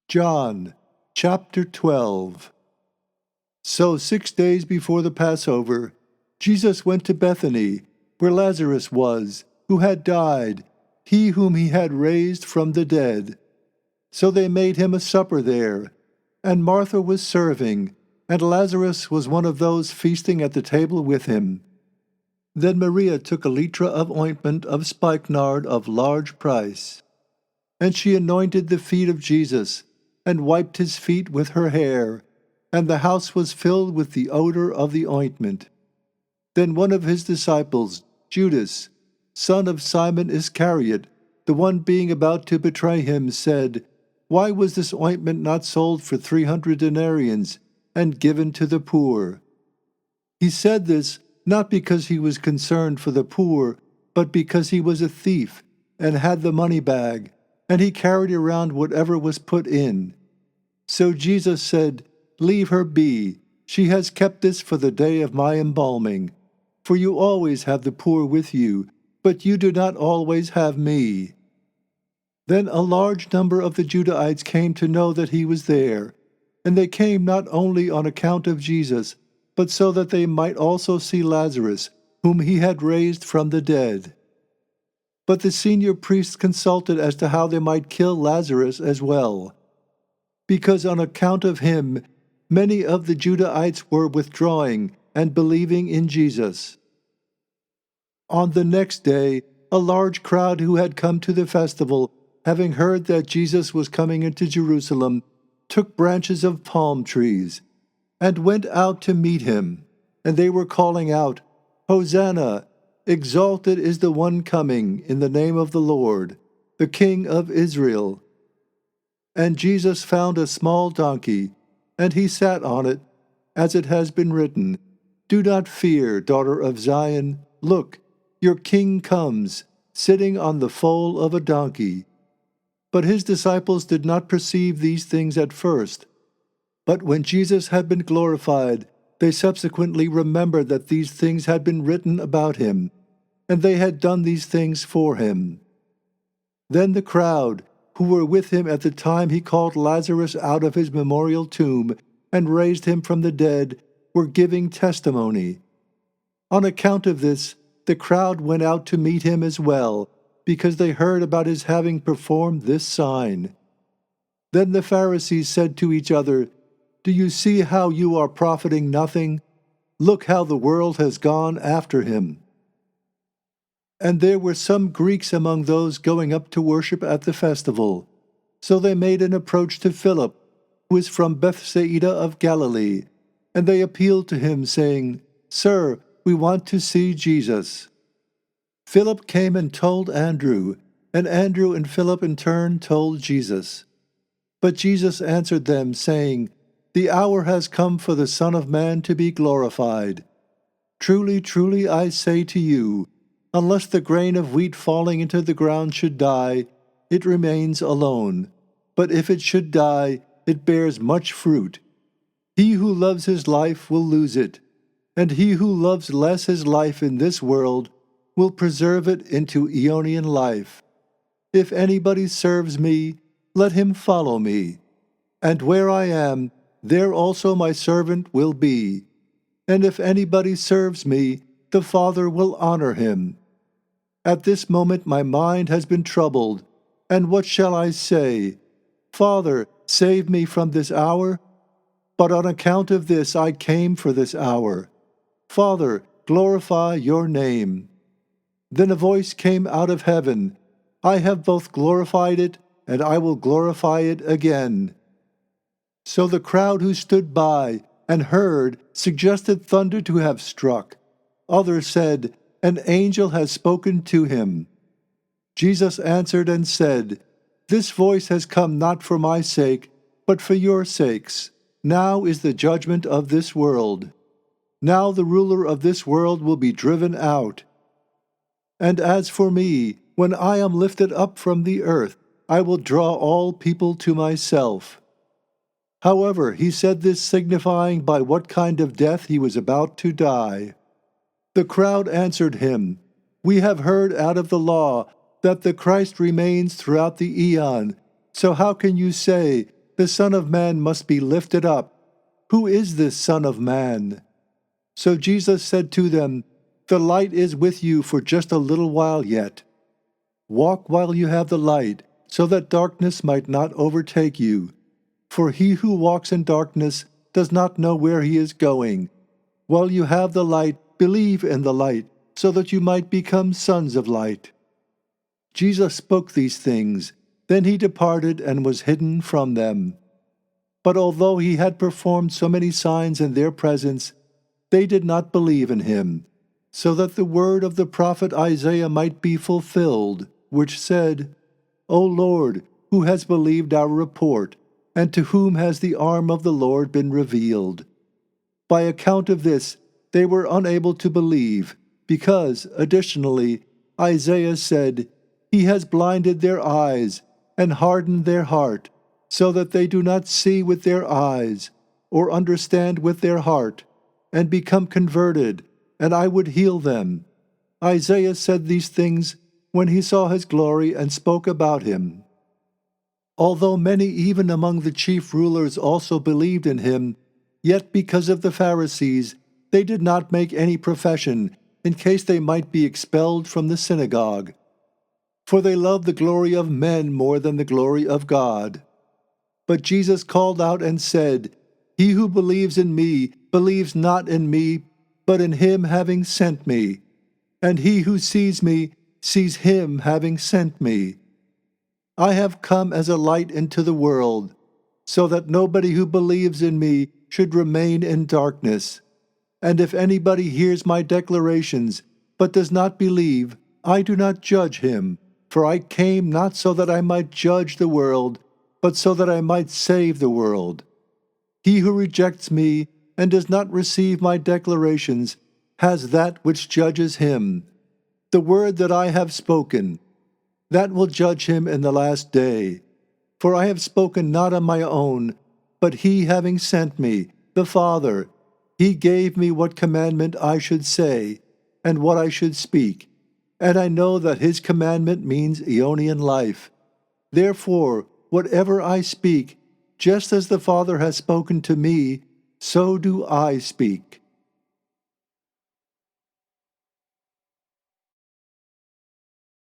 John chapter 12. So 6 days before the Passover, Jesus went to Bethany, where Lazarus was, who had died, he whom he had raised from the dead. So they made him a supper there, and Martha was serving, and Lazarus was one of those feasting at the table with him. Then Maria took a litra of ointment of spikenard of large price, and she anointed the feet of Jesus, and wiped his feet with her hair, and the house was filled with the odor of the ointment. Then one of his disciples, Judas, son of Simon Iscariot, the one being about to betray him, said, "Why was this ointment not sold for 300 denarians and given to the poor?" He said this not because he was concerned for the poor, but because he was a thief and had the money bag, and he carried around whatever was put in. So Jesus said, "Leave her be. She has kept this for the day of my embalming. For you always have the poor with you, but you do not always have me." Then a large number of the Judahites came to know that he was there, and they came not only on account of Jesus, but so that they might also see Lazarus, whom he had raised from the dead. But the senior priests consulted as to how they might kill Lazarus as well, because on account of him many of the Judahites were withdrawing and believing in Jesus. On the next day, a large crowd who had come to the festival, having heard that Jesus was coming into Jerusalem, took branches of palm trees and went out to meet him, and they were calling out, "Hosanna! Exalted is the one coming in the name of the Lord, the King of Israel." And Jesus found a small donkey, and he sat on it, as it has been written, "Do not fear, daughter of Zion. Look, your king comes, sitting on the foal of a donkey." But his disciples did not perceive these things at first. But when Jesus had been glorified, they subsequently remembered that these things had been written about him, and they had done these things for him. Then the crowd, who were with him at the time he called Lazarus out of his memorial tomb and raised him from the dead, were giving testimony. On account of this, the crowd went out to meet him as well, because they heard about his having performed this sign. Then the Pharisees said to each other, "Do you see how you are profiting nothing? Look how the world has gone after him." And there were some Greeks among those going up to worship at the festival. So they made an approach to Philip, who is from Bethsaida of Galilee, and they appealed to him, saying, "Sir, we want to see Jesus." Philip came and told Andrew, and Andrew and Philip in turn told Jesus. But Jesus answered them, saying, "The hour has come for the Son of Man to be glorified. Truly, truly, I say to you, unless the grain of wheat falling into the ground should die, it remains alone. But if it should die, it bears much fruit. He who loves his life will lose it, and he who loves less his life in this world will preserve it into Aeonian life. If anybody serves me, let him follow me. And where I am, there also my servant will be. And if anybody serves me, the Father will honor him. At this moment my mind has been troubled, and what shall I say? Father, save me from this hour? But on account of this I came for this hour. Father, glorify your name." Then a voice came out of heaven, "I have both glorified it, and I will glorify it again." So the crowd who stood by and heard suggested thunder to have struck. Others said, "An angel has spoken to him." Jesus answered and said, "This voice has come not for my sake, but for your sakes. Now is the judgment of this world. Now the ruler of this world will be driven out. And as for me, when I am lifted up from the earth, I will draw all people to myself." However, he said this signifying by what kind of death he was about to die. The crowd answered him, "We have heard out of the law that the Christ remains throughout the eon, so how can you say the Son of Man must be lifted up. Who is this Son of Man?" So Jesus said to them, "The light is with you for just a little while yet. Walk while you have the light, so that darkness might not overtake you. For he who walks in darkness does not know where he is going. While you have the light, believe in the light, so that you might become sons of light." Jesus spoke these things. Then he departed and was hidden from them. But although he had performed so many signs in their presence, they did not believe in him, so that the word of the prophet Isaiah might be fulfilled, which said, "O Lord, who has believed our report, and to whom has the arm of the Lord been revealed?" By account of this, they were unable to believe, because, additionally, Isaiah said, "He has blinded their eyes and hardened their heart, so that they do not see with their eyes, or understand with their heart, and become converted, and I would heal them." Isaiah said these things when he saw his glory and spoke about him. Although many even among the chief rulers also believed in him, yet because of the Pharisees they did not make any profession, in case they might be expelled from the synagogue. For they loved the glory of men more than the glory of God. But Jesus called out and said, "He who believes in me believes not in me, but in him having sent me. And he who sees me sees him having sent me. I have come as a light into the world, so that nobody who believes in me should remain in darkness. And if anybody hears my declarations, but does not believe, I do not judge him, for I came not so that I might judge the world, but so that I might save the world. He who rejects me and does not receive my declarations has that which judges him. The word that I have spoken, that will judge him in the last day. For I have spoken not on my own, but he having sent me, the Father, he gave me what commandment I should say, and what I should speak. And I know that his commandment means Aeonian life. Therefore, whatever I speak, just as the Father has spoken to me, so do I speak."